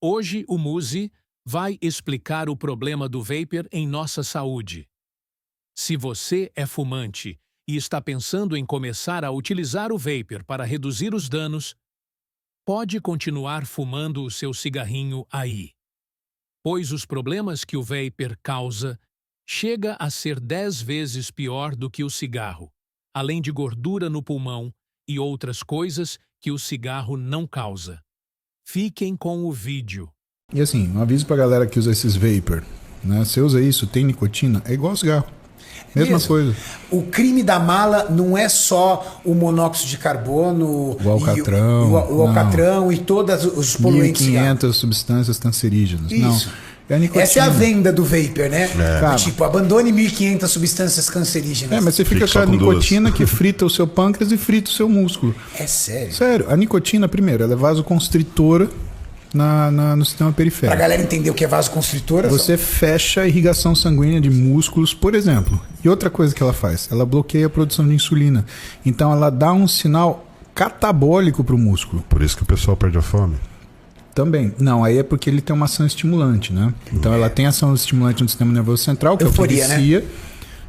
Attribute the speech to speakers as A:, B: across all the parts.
A: Hoje o Muzi vai explicar o problema do vapor em nossa saúde. Se você é fumante e está pensando em começar a utilizar o vapor para reduzir os danos, pode continuar fumando o seu cigarrinho aí. Pois os problemas que o vapor causa chega a ser 10 vezes pior do que o cigarro, além de gordura no pulmão e outras coisas que o cigarro não causa. Fiquem com o vídeo.
B: E assim, um aviso pra galera que usa esses vapor, né? Você usa isso, tem nicotina, é igual cigarro. Mesma coisa.
C: O crime da mala não é só o monóxido de carbono,
B: o alcatrão,
C: o alcatrão e todos os poluentes.
B: 1.500 substâncias cancerígenas.
C: Isso.
B: Não. É a nicotina.
C: Essa é a venda do vapor, né?
B: É.
C: Tipo, abandone 1.500 substâncias cancerígenas.
B: É, mas você fica com a nicotina que frita o seu pâncreas e frita o seu músculo.
C: É sério?
B: Sério. A nicotina, primeiro, ela é vasoconstritora no sistema periférico.
C: Pra galera entender o que é vasoconstritora.
B: Você fecha a irrigação sanguínea de músculos, por exemplo. E outra coisa que ela faz, ela bloqueia a produção de insulina. Então ela dá um sinal catabólico pro músculo.
D: Por isso que o pessoal perde a fome?
B: Também. Não, aí é porque ele tem uma ação estimulante, né? Então ela tem ação estimulante no sistema nervoso central, que
C: euforia,
B: é o que vicia,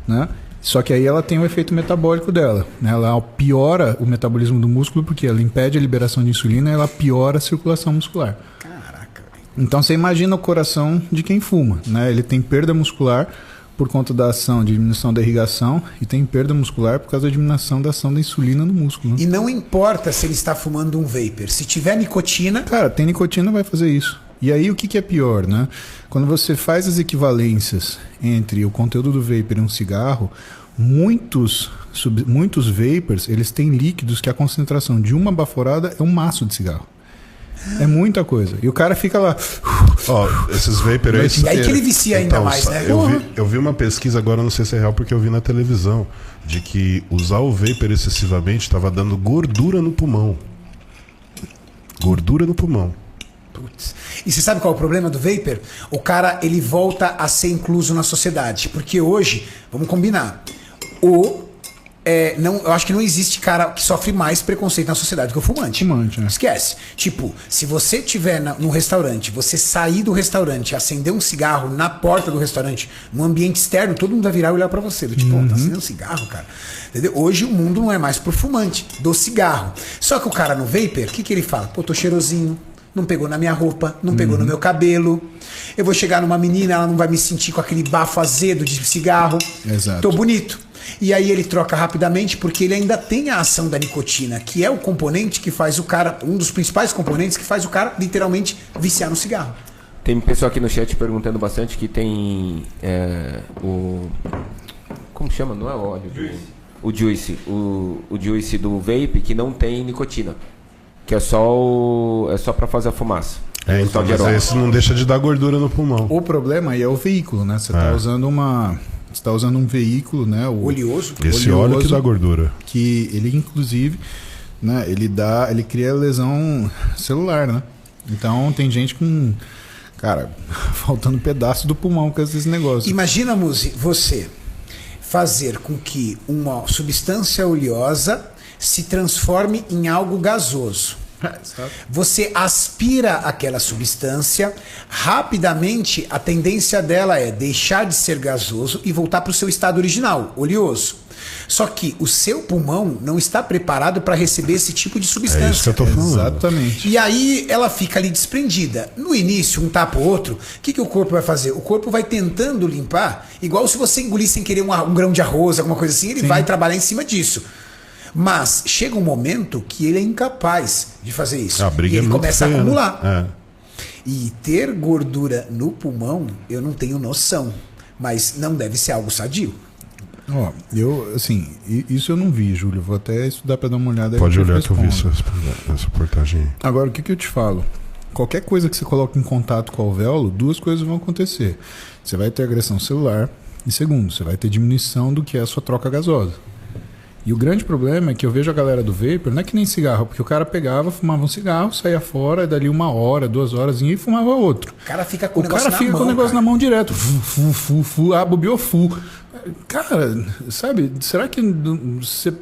B: né? Só que aí ela tem o efeito metabólico dela, né? Ela piora o metabolismo do músculo porque ela impede a liberação de insulina e ela piora a circulação muscular.
C: Caraca.
B: Então você imagina o coração de quem fuma, né? Ele tem perda muscular por conta da ação de diminuição da irrigação e tem perda muscular por causa da diminuição da ação da insulina no músculo. Né?
C: E não importa se ele está fumando um vapor. Se tiver nicotina...
B: Cara, tem nicotina, vai fazer isso. E aí o que é pior, né? Quando você faz as equivalências entre o conteúdo do vapor e um cigarro, muitos vapors, eles têm líquidos que a concentração de uma baforada é um maço de cigarro. É muita coisa. E o cara fica lá...
D: esses vapor aí...
C: E aí que ele vicia ainda
D: então,
C: mais, né?
D: Eu vi uma pesquisa, agora não sei se é real, porque eu vi na televisão, de que usar o vapor excessivamente estava dando gordura no pulmão. Gordura no pulmão.
C: Putz. E você sabe qual é o problema do vapor? O cara, ele volta a ser incluso na sociedade. Porque hoje, vamos combinar, eu acho que não existe cara que sofre mais preconceito na sociedade que o fumante.
B: Né?
C: Esquece. Tipo, se você estiver no restaurante, você sair do restaurante, acender um cigarro na porta do restaurante, num ambiente externo, todo mundo vai virar e olhar pra você. Do tipo, tá acendendo um cigarro, cara. Entendeu? Hoje o mundo não é mais pro fumante, do cigarro. Só que o cara no vapor, o que ele fala? Pô, tô cheirosinho. Não pegou na minha roupa, não pegou no meu cabelo. Eu vou chegar numa menina, ela não vai me sentir com aquele bafo azedo de cigarro.
B: Exato.
C: Tô bonito. E aí ele troca rapidamente porque ele ainda tem a ação da nicotina, que é o componente que faz o cara, um dos principais componentes que faz o cara literalmente viciar no cigarro.
E: Tem pessoal aqui no chat perguntando bastante que tem como chama? Não é o óleo? O juice. O juice do vape que não tem nicotina. Que é só para fazer a fumaça.
D: Então, mas esse não deixa de dar gordura no pulmão.
B: O problema aí é o veículo, né? Você está usando um veículo, né?
C: Oleoso.
D: Esse óleo que dá gordura.
B: Que ele, inclusive, né? Ele cria lesão celular, né? Então tem gente com, cara, faltando pedaço do pulmão com esses negócios.
C: Imagina, Muzi, você fazer com que uma substância oleosa se transforme em algo gasoso. Você aspira aquela substância, rapidamente a tendência dela é deixar de ser gasoso e voltar para o seu estado original, oleoso. Só que o seu pulmão não está preparado para receber esse tipo de substância.
D: É isso que eu tô falando.
B: Exatamente.
C: E aí ela fica ali desprendida. No início, um tapa o outro, o que o corpo vai fazer? O corpo vai tentando limpar, igual se você engolir sem querer um grão de arroz, alguma coisa assim, ele vai trabalhar em cima disso. Mas chega um momento que ele é incapaz de fazer isso.
D: A briga
C: e ele começa
D: feia,
C: a acumular.
D: Né?
C: E ter gordura no pulmão, eu não tenho noção. Mas não deve ser algo sadio.
B: Isso eu não vi, Júlio. Vou até estudar para dar uma olhada.
D: Pode olhar que eu vi essa reportagem.
B: Agora, o que eu te falo? Qualquer coisa que você coloque em contato com o alvéolo, duas coisas vão acontecer. Você vai ter agressão celular e, segundo, você vai ter diminuição do que é a sua troca gasosa. E o grande problema é que eu vejo a galera do vapor, não é que nem cigarro, porque o cara pegava, fumava um cigarro, saía fora, e dali 1 hora, 2 horas e fumava outro.
C: O cara fica com o
B: negócio na mão direto. Bobeou, Cara, sabe, será que você...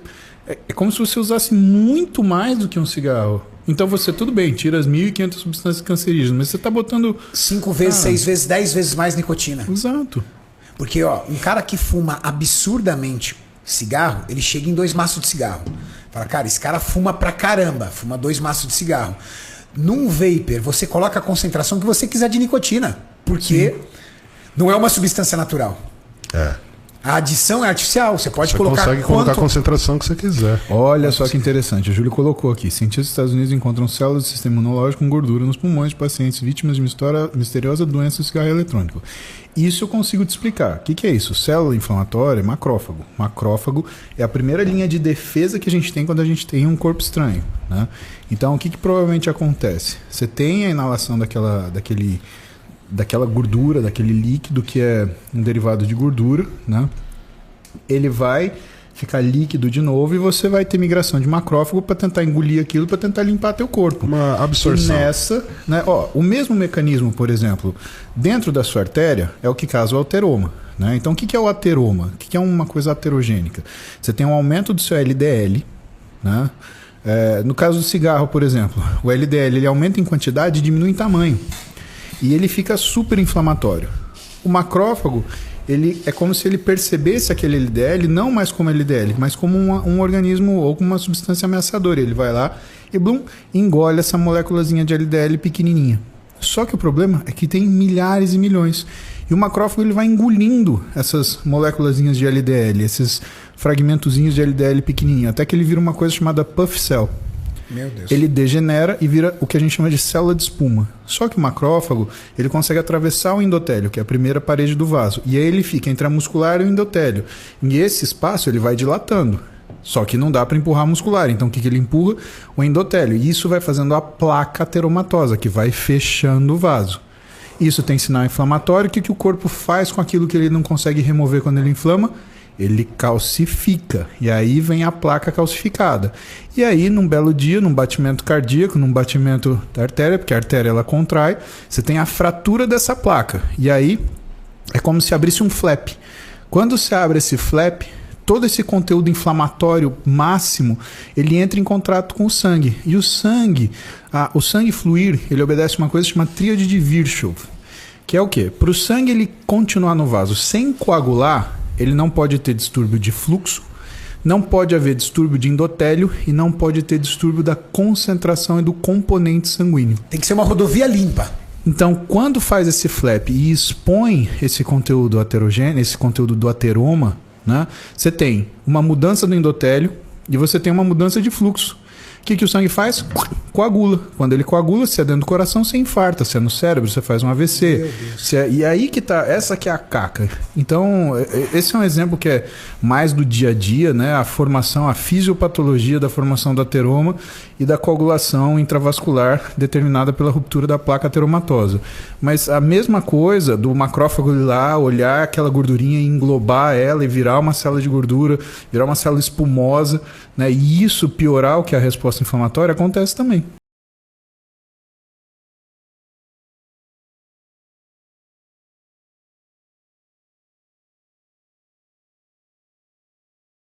B: É como se você usasse muito mais do que um cigarro. Então você, tudo bem, tira as 1.500 substâncias cancerígenas, mas você está botando...
C: 5 vezes, 6 vezes, 10 vezes mais nicotina.
B: Exato.
C: Porque, ó, um cara que fuma absurdamente cigarro, ele chega em 2 maços de cigarro. Fala, cara, esse cara fuma pra caramba, fuma 2 maços de cigarro. Num vapor, você coloca a concentração que você quiser de nicotina. Porque não é uma substância natural. A adição é artificial, você pode colocar
D: consegue colocar a concentração que você quiser.
B: Olha só que interessante, a Júlia colocou aqui. Cientistas dos Estados Unidos encontram células do sistema imunológico com gordura nos pulmões de pacientes vítimas de misteriosa doença do cigarro eletrônico. Isso eu consigo te explicar. O que é isso? Célula inflamatória é macrófago. Macrófago é a primeira linha de defesa que a gente tem quando a gente tem um corpo estranho, né? Então, o que provavelmente acontece? Você tem a inalação daquela gordura, daquele líquido que é um derivado de gordura, né? Ele vai ficar líquido de novo e você vai ter migração de macrófago para tentar engolir aquilo, para tentar limpar teu corpo.
D: Uma absorção.
B: E nessa, né, o mesmo mecanismo, por exemplo, dentro da sua artéria é o que causa o ateroma, né? Então, o que é o ateroma? O que é uma coisa aterogênica? Você tem um aumento do seu LDL, né? No caso do cigarro, por exemplo, o LDL ele aumenta em quantidade e diminui em tamanho. E ele fica super inflamatório. O macrófago, ele é como se ele percebesse aquele LDL, não mais como LDL, mas como um organismo ou como uma substância ameaçadora. Ele vai lá e blum, engole essa moléculazinha de LDL pequenininha. Só que o problema é que tem milhares e milhões. E o macrófago ele vai engolindo essas moléculazinhas de LDL, esses fragmentozinhos de LDL pequenininho, até que ele vira uma coisa chamada puff cell.
C: Meu Deus.
B: Ele degenera e vira o que a gente chama de célula de espuma. Só que o macrófago, ele consegue atravessar o endotélio, que é a primeira parede do vaso. E aí ele fica entre a muscular e o endotélio. E esse espaço ele vai dilatando. Só que não dá para empurrar a muscular. Então o que ele empurra? O endotélio. E isso vai fazendo a placa ateromatosa, que vai fechando o vaso. Isso tem sinal inflamatório. O que o corpo faz com aquilo que ele não consegue remover quando ele inflama? Ele calcifica, e aí vem a placa calcificada. E aí, num belo dia, num batimento cardíaco, num batimento da artéria, porque a artéria ela contrai, você tem a fratura dessa placa. E aí, é como se abrisse um flap. Quando você abre esse flap, todo esse conteúdo inflamatório máximo, ele entra em contato com o sangue. E o sangue fluir, ele obedece uma coisa chamada tríade de Virchow, que é o quê? Para o sangue ele continuar no vaso sem coagular, ele não pode ter distúrbio de fluxo, não pode haver distúrbio de endotélio e não pode ter distúrbio da concentração e do componente sanguíneo.
C: Tem que ser uma rodovia limpa.
B: Então, quando faz esse flap e expõe esse conteúdo aterogêneo, esse conteúdo do ateroma, né, você tem uma mudança do endotélio e você tem uma mudança de fluxo. O que o sangue faz? Coagula. Quando ele coagula, se é dentro do coração, você infarta. Se é no cérebro, você faz um AVC. E aí que tá, essa que é a caca. Então, esse é um exemplo que é mais do dia a dia, né? A formação, a fisiopatologia da formação do ateroma e da coagulação intravascular determinada pela ruptura da placa ateromatosa. Mas a mesma coisa do macrófago ir lá, olhar aquela gordurinha e englobar ela e virar uma célula de gordura, virar uma célula espumosa, né? E isso piorar o que é a resposta inflamatória acontece também.